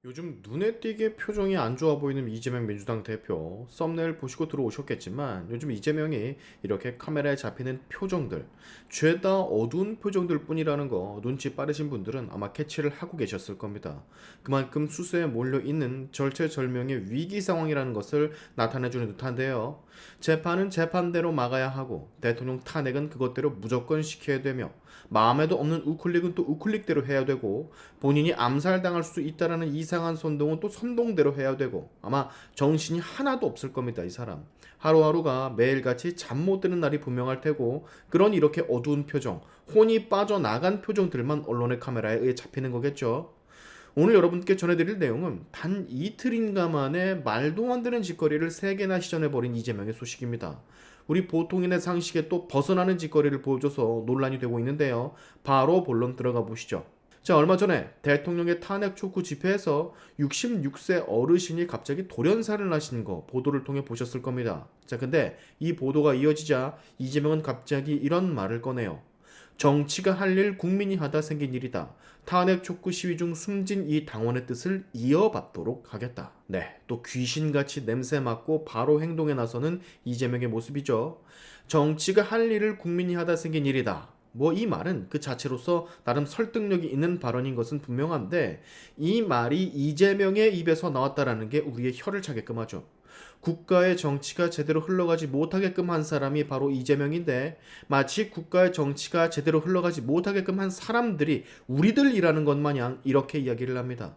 요즘 눈에 띄게 표정이 안 좋아 보이는 이재명 민주당 대표 썸네일 보시고 들어오셨겠지만 요즘 이재명이 이렇게 카메라에 잡히는 표정들 죄다 어두운 표정들 뿐이라는 거 눈치 빠르신 분들은 아마 캐치를 하고 계셨을 겁니다. 그만큼 수세에 몰려있는 절체절명의 위기 상황이라는 것을 나타내주는 듯한데요. 재판은 재판대로 막아야 하고 대통령 탄핵은 그것대로 무조건 시켜야 되며 마음에도 없는 우클릭은 또 우클릭대로 해야 되고 본인이 암살당할 수 있다라는 이상한 선동은 또 선동대로 해야 되고 아마 정신이 하나도 없을 겁니다. 이 사람 하루하루가 매일같이 잠 못 드는 날이 분명할 테고 그런 이렇게 어두운 표정 혼이 빠져나간 표정들만 언론의 카메라에 의해 잡히는 거겠죠. 오늘 여러분께 전해드릴 내용은 단 이틀인가 만에 말도 안 되는 짓거리를 3개나 시전해버린 이재명의 소식입니다. 우리 보통인의 상식에 또 벗어나는 짓거리를 보여줘서 논란이 되고 있는데요. 바로 본론 들어가 보시죠. 자, 얼마 전에 대통령의 탄핵 촉구 집회에서 66세 어르신이 갑자기 돌연사를 하신 거 보도를 통해 보셨을 겁니다. 자, 근데 이 보도가 이어지자 이재명은 갑자기 이런 말을 꺼내요. 정치가 할 일 국민이 하다 생긴 일이다. 탄핵 촉구 시위 중 숨진 이 당원의 뜻을 이어받도록 하겠다. 네, 또 귀신같이 냄새 맡고 바로 행동에 나서는 이재명의 모습이죠. 정치가 할 일을 국민이 하다 생긴 일이다. 뭐 이 말은 그 자체로서 나름 설득력이 있는 발언인 것은 분명한데 이 말이 이재명의 입에서 나왔다라는 게 우리의 혀를 차게끔 하죠. 국가의 정치가 제대로 흘러가지 못하게끔 한 사람이 바로 이재명인데 마치 국가의 정치가 제대로 흘러가지 못하게끔 한 사람들이 우리들이라는 것 마냥 이렇게 이야기를 합니다.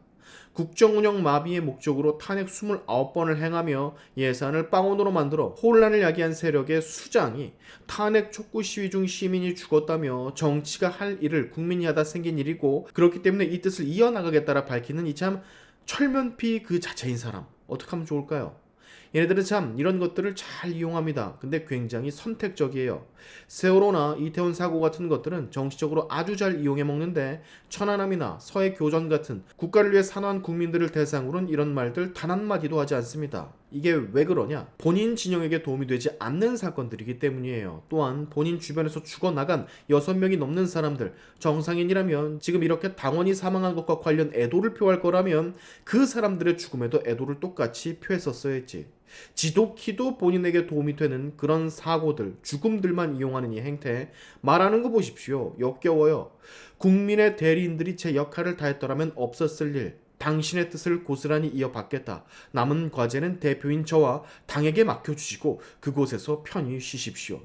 국정운영 마비의 목적으로 탄핵 29번을 행하며 예산을 빵원으로 만들어 혼란을 야기한 세력의 수장이 탄핵 촉구 시위 중 시민이 죽었다며 정치가 할 일을 국민이 하다 생긴 일이고 그렇기 때문에 이 뜻을 이어나가겠다라 밝히는 이 참 철면피 그 자체인 사람 어떻게 하면 좋을까요? 얘네들은 참 이런 것들을 잘 이용합니다. 근데 굉장히 선택적이에요. 세월호나 이태원 사고 같은 것들은 정치적으로 아주 잘 이용해 먹는데 천안함이나 서해 교전 같은 국가를 위해 산화한 국민들을 대상으로는 이런 말들 단 한마디도 하지 않습니다. 이게 왜 그러냐? 본인 진영에게 도움이 되지 않는 사건들이기 때문이에요. 또한 본인 주변에서 죽어나간 6명이 넘는 사람들, 정상인이라면 지금 이렇게 당원이 사망한 것과 관련 애도를 표할 거라면 그 사람들의 죽음에도 애도를 똑같이 표했었어야 했지. 지독히도 본인에게 도움이 되는 그런 사고들, 죽음들만 이용하는 이 행태 말하는 거 보십시오. 역겨워요. 국민의 대리인들이 제 역할을 다했더라면 없었을 일. 당신의 뜻을 고스란히 이어받겠다. 남은 과제는 대표인 저와 당에게 맡겨주시고 그곳에서 편히 쉬십시오.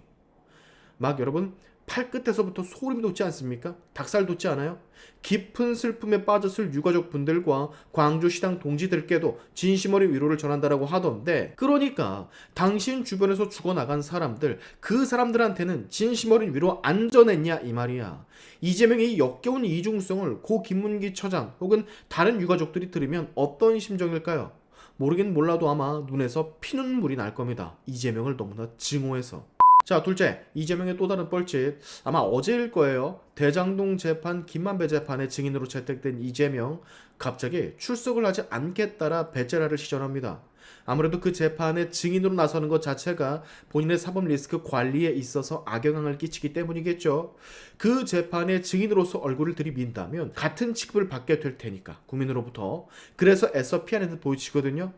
막 여러분 팔끝에서부터 소름이 돋지 않습니까? 닭살 돋지 않아요? 깊은 슬픔에 빠졌을 유가족 분들과 광주시당 동지들께도 진심 어린 위로를 전한다라고 하던데 그러니까 당신 주변에서 죽어나간 사람들 그 사람들한테는 진심 어린 위로 안 전했냐 이 말이야. 이재명의 역겨운 이중성을 고 김문기 처장 혹은 다른 유가족들이 들으면 어떤 심정일까요? 모르긴 몰라도 아마 눈에서 피눈물이 날 겁니다. 이재명을 너무나 증오해서. 자, 둘째, 이재명의 또 다른 뻘짓. 아마 어제일 거예요. 대장동 재판, 김만배 재판의 증인으로 채택된 이재명. 갑자기 출석을 하지 않겠다라 배째라를 시전합니다. 아무래도 그 재판에 증인으로 나서는 것 자체가 본인의 사법 리스크 관리에 있어서 악영향을 끼치기 때문이겠죠. 그 재판에 증인으로서 얼굴을 들이민다면 같은 취급을 받게 될 테니까, 국민으로부터. 그래서 애써 피하는 듯 보이시거든요.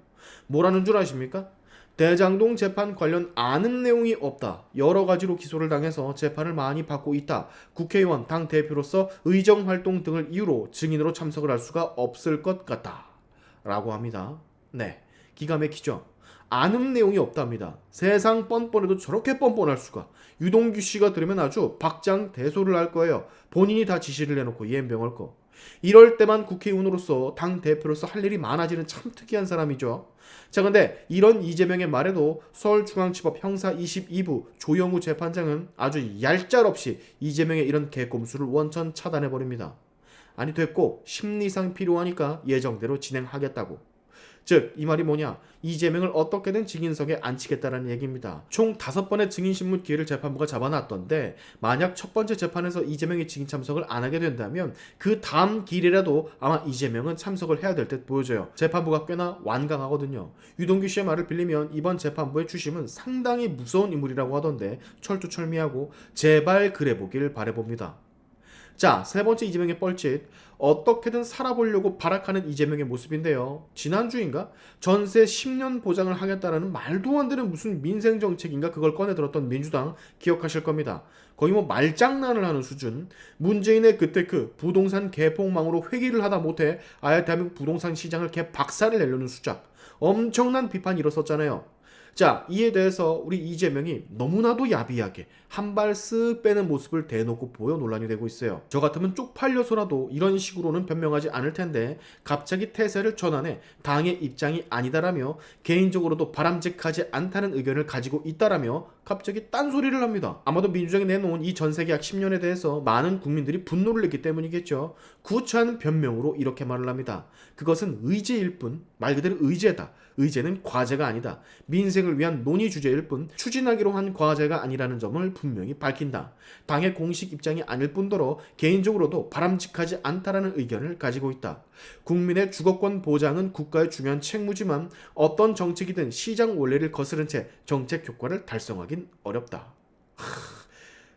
뭐라는 줄 아십니까? 대장동 재판 관련 아는 내용이 없다. 여러 가지로 기소를 당해서 재판을 많이 받고 있다. 국회의원, 당 대표로서 의정 활동 등을 이유로 증인으로 참석을 할 수가 없을 것 같다. 라고 합니다. 네, 기가 막히죠. 아는 내용이 없답니다. 세상 뻔뻔해도 저렇게 뻔뻔할 수가. 유동규 씨가 들으면 아주 박장대소를 할 거예요. 본인이 다 지시를 해놓고 이엠병할 거. 이럴 때만 국회의원으로서 당 대표로서 할 일이 많아지는 참 특이한 사람이죠. 자, 근데 이런 이재명의 말에도 서울중앙지법 형사 22부 조영우 재판장은 아주 얄짤없이 이재명의 이런 개꼼수를 원천 차단해버립니다. 아니 됐고 심리상 필요하니까 예정대로 진행하겠다고. 즉 이 말이 뭐냐, 이재명을 어떻게든 증인석에 앉히겠다는 얘기입니다. 총 5번의 증인신문 기회를 재판부가 잡아놨던데 만약 첫 번째 재판에서 이재명이 증인 참석을 안 하게 된다면 그 다음 기일이라도 아마 이재명은 참석을 해야 될 듯 보여져요. 재판부가 꽤나 완강하거든요. 유동규 씨의 말을 빌리면 이번 재판부의 주심은 상당히 무서운 인물이라고 하던데 철두철미하고 제발 그래 보길 바라봅니다. 자, 세 번째 이재명의 뻘짓. 어떻게든 살아보려고 발악하는 이재명의 모습인데요. 지난주인가? 전세 10년 보장을 하겠다라는 말도 안 되는 무슨 민생 정책인가 그걸 꺼내들었던 민주당 기억하실 겁니다. 거의 뭐 말장난을 하는 수준. 문재인의 그때 그 부동산 개폭망으로 회기를 하다 못해 아예 대한민국 부동산 시장을 개 박살을 내려는 수작. 엄청난 비판이 일었었잖아요. 자, 이에 대해서 우리 이재명이 너무나도 야비하게 한 발 쓱 빼는 모습을 대놓고 보여 논란이 되고 있어요. 저 같으면 쪽팔려서라도 이런 식으로는 변명하지 않을 텐데 갑자기 태세를 전환해 당의 입장이 아니다라며 개인적으로도 바람직하지 않다는 의견을 가지고 있다라며 갑자기 딴소리를 합니다. 아마도 민주당이 내놓은 이 전세계약 10년에 대해서 많은 국민들이 분노를 냈기 때문이겠죠. 구차한 변명으로 이렇게 말을 합니다. 그것은 의제일 뿐, 말 그대로 의제다. 의제는 과제가 아니다. 민생을 위한 논의 주제일 뿐 추진하기로 한 과제가 아니라는 점을 분명히 밝힌다. 당의 공식 입장이 아닐 뿐더러 개인적으로도 바람직하지 않다라는 의견을 가지고 있다. 국민의 주거권 보장은 국가의 중요한 책무지만 어떤 정책이든 시장 원리를 거스른 채 정책 효과를 달성하긴 어렵다.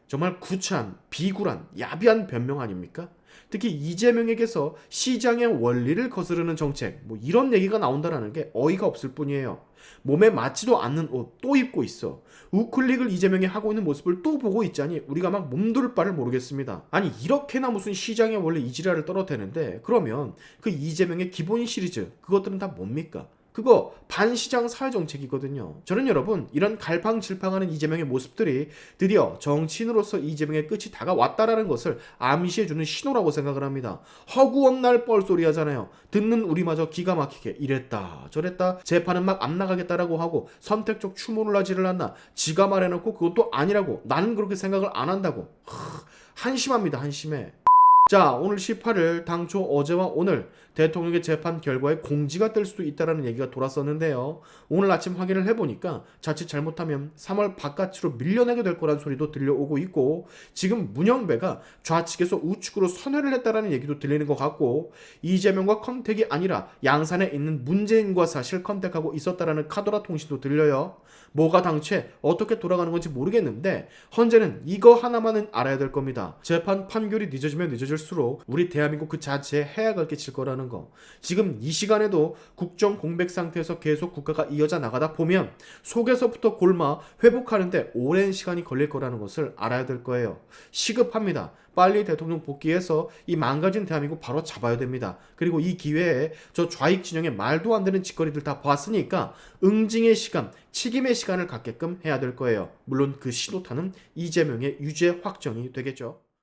정말 구차한, 비굴한, 야비한 변명 아닙니까? 특히 이재명에게서 시장의 원리를 거스르는 정책, 뭐 이런 얘기가 나온다는 게 어이가 없을 뿐이에요. 몸에 맞지도 않는 옷 또 입고 있어. 우클릭을 이재명이 하고 있는 모습을 또 보고 있자니 우리가 막 몸둘 바를 모르겠습니다. 아니 이렇게나 무슨 시장의 원리 이 지랄을 떨어대는데 그러면 그 이재명의 기본 시리즈 그것들은 다 뭡니까? 그거 반시장 사회정책이거든요. 저는 여러분 이런 갈팡질팡하는 이재명의 모습들이 드디어 정치인으로서 이재명의 끝이 다가왔다라는 것을 암시해주는 신호라고 생각을 합니다. 허구없날 뻘소리 하잖아요. 듣는 우리마저 기가 막히게 이랬다 저랬다 재판은 막 안 나가겠다라고 하고 선택적 추모를 하지를 않나 지가 말해놓고 그것도 아니라고 나는 그렇게 생각을 안 한다고. 한심합니다. 한심해. 자, 오늘 18일 당초 어제와 오늘 대통령의 재판 결과에 공지가 뜰 수도 있다는 얘기가 돌았었는데요. 오늘 아침 확인을 해보니까 자칫 잘못하면 3월 바깥으로 밀려나게 될 거란 소리도 들려오고 있고 지금 문영배가 좌측에서 우측으로 선회를 했다는 얘기도 들리는 것 같고 이재명과 컨택이 아니라 양산에 있는 문재인과 사실 컨택하고 있었다라는 카더라 통신도 들려요. 뭐가 당최 어떻게 돌아가는 건지 모르겠는데 현재는 이거 하나만은 알아야 될 겁니다. 재판 판결이 늦어지면 늦어질수록 우리 대한민국 그 자체에 해악을 끼칠 거라는 거. 지금 이 시간에도 국정 공백 상태에서 계속 국가가 이어져 나가다 보면 속에서부터 골마 회복하는데 오랜 시간이 걸릴 거라는 것을 알아야 될 거예요. 시급합니다. 빨리 대통령 복귀해서 이 망가진 대한민국 바로 잡아야 됩니다. 그리고 이 기회에 저 좌익 진영의 말도 안 되는 짓거리들 다 봤으니까 응징의 시간, 책임의 시간을 갖게끔 해야 될 거예요. 물론 그 신호탄은 이재명의 유죄 확정이 되겠죠.